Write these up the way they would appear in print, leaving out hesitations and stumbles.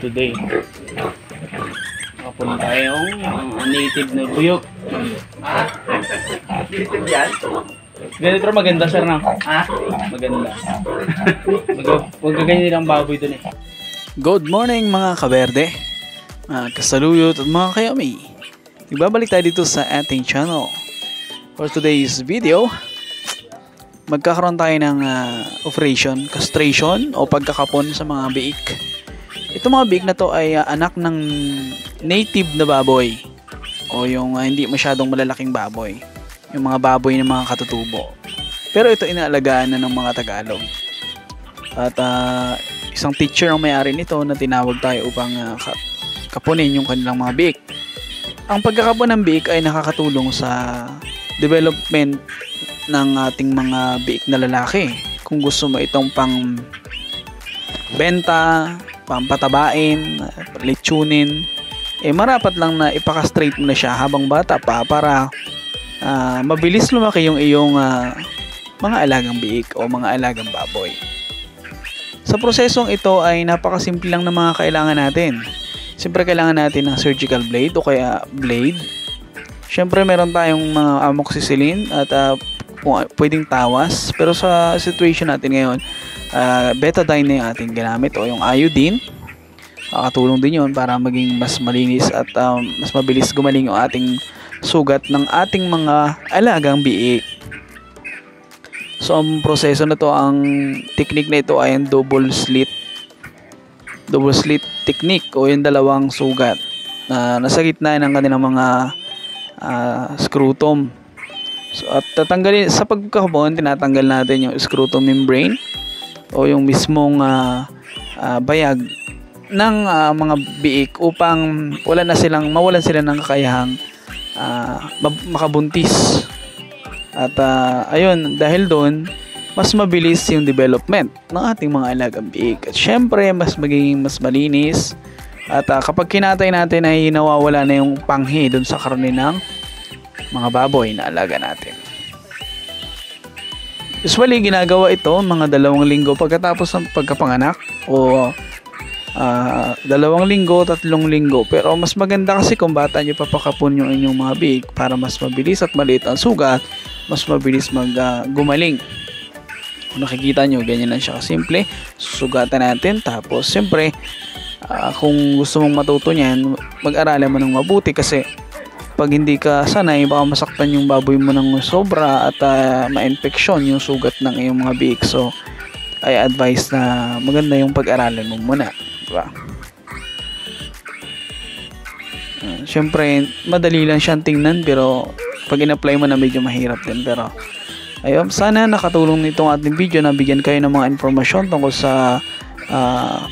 today. Kapun tayong native na buyok. Native yan? Ganito pero maganda sir na. Ha? Maganda. Huwag ganyan ang baboy dun eh. Good morning mga kaberde, mga kasaluyot at mga kayami. Ibabalik tayo dito sa ating channel. For today's video, magkakaroon tayo ng operation, castration o pagkakapon sa mga biik. Itong mga biik na to ay anak ng native na baboy o yung hindi masyadong malalaking baboy. Yung mga baboy ng mga katutubo. Pero ito inaalagaan na ng mga Tagalog. At isang teacher ang may-ari nito na tinawag tayo upang kapunin yung kanilang mga biik. Ang pagkakapon ng biik ay nakakatulong sa development ng ating mga biik na lalaki. Kung gusto mo itong pang benta, pampatabain, lechonin, marapat lang na ipaka-straight mo na siya habang bata pa para mabilis lumaki yung iyong mga alagang biik o mga alagang baboy. Sa prosesong ito ay napakasimple lang ng mga kailangan natin. Siyempre kailangan natin ng surgical blade o kaya blade. Siyempre meron tayong mga amoxicillin at pwedeng tawas. Pero sa situation natin ngayon, betadine na yung ating ginamit o yung iodine. Katulong din yun para maging mas malinis at mas mabilis gumaling yung ating sugat ng ating mga alagang biik. So ang proseso na to, ang technique na ito ay ang double slit technique o yung dalawang sugat na nasa gitna ng kanilang mga scrotum. So at tatanggalin sa pagkakapon, tinatanggal natin yung scrotum membrane o yung mismong bayag ng mga biik upang mawalan sila ng kakayahang makabuntis. At ayun, dahil doon, mas mabilis yung development ng ating mga alagang biik. At syempre, mas magiging mas malinis. At kapag kinatay natin ay nawawala na yung panghi doon sa karne ng mga baboy na alaga natin. Usually, ginagawa ito mga 2 linggo pagkatapos ng pagkapanganak o 2 linggo, 3 linggo. Pero mas maganda kasi kung bata nyo papakapon yung inyong mga biik para mas mabilis at maliit ang sugat, mas mabilis gumaling. Kung nakikita nyo, ganyan lang siya kasimple. Susugatan natin. Tapos, siyempre, kung gusto mong matuto niyan, mag-aralan mo ng mabuti kasi pag hindi ka sanay, baka masaktan yung baboy mo ng sobra at ma-infeksyon yung sugat ng iyong mga biik. So, I advise na maganda yung pag-aralan mo muna. Diba? Siyempre, madali lang siyang tingnan pero pag in-apply mo na medyo mahirap din. Pero ayun, sana nakatulong nitong ating video na bigyan kayo ng mga informasyon tungkol sa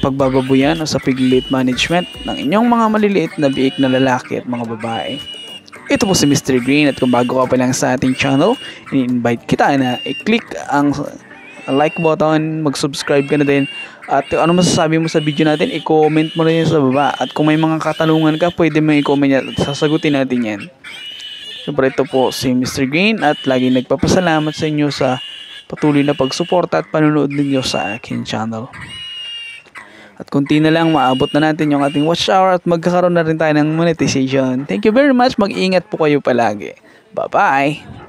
pagbababuyan o sa piglet management ng inyong mga maliliit na biik na lalaki at mga babae. Ito po si Mr. Green at kung bago ka pa lang sa ating channel, i-invite kita na i-click ang like button, mag-subscribe ka na din. At ano masasabi mo sa video natin, i-comment mo na yan sa baba. At kung may mga katanungan ka, pwede mo i-comment yan at sasagutin natin yan. Siyempre ito po si Mr. Green at lagi nagpapasalamat sa inyo sa patuloy na pagsuporta at panunood ninyo sa aking channel. At kunti na lang maabot na natin yung ating watch hour at magkakaroon na rin tayo ng monetization. Thank you very much. Mag-ingat po kayo palagi. Bye-bye!